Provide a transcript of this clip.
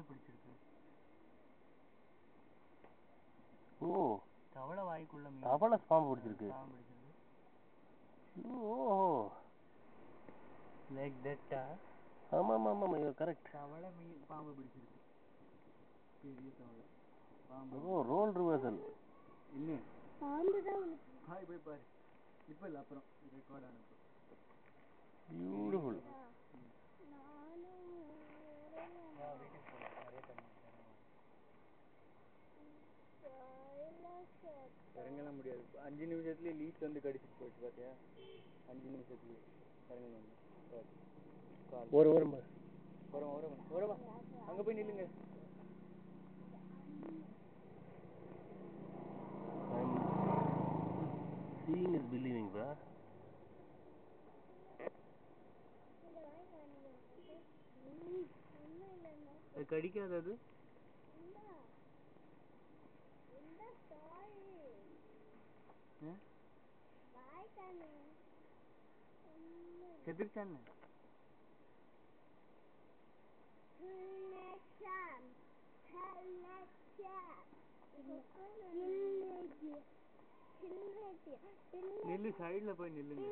எதை பிடிச்சிருக்கு? ஓ, தவளை வாய்க்குள்ள மீன். தவளை பாம்பு பிடிச்சிருக்கு. பாம்பு பிடிச்சிருக்கு. ஓ, லைக் தட்டா? ஆமாம், கரெக்ட். தவளை மீன் பாம்பு பிடிச்சிருக்கு. பெரிய தவளை பாம்பு. ஓ, ரோல் ரிவர்சல். இன்னும் பாம்பு தான். ஹாய், போய் பாரு. இப்போ இல்லை, அப்புறம் ரெக்கார்ட் ஆனப்போ. பியூட்டிஃபுல். வீட்டுக்கு போகலாம், நிறைய தண்ணி இறங்கலாம் முடியாது. 5 நிமிஷத்துலேயே லீச் வந்து கடிச்சிட்டு போயிடுச்சு பார்த்தியா? 5 நிமிஷத்துலேயே இறங்கணும். ஓரமா அங்கே போய் நில்லுங்க. Seeing is believing, bro. அது கடிக்காது. அது எதிர்த்தானே நில்லு, சைடுல போய் நில்லுங்க.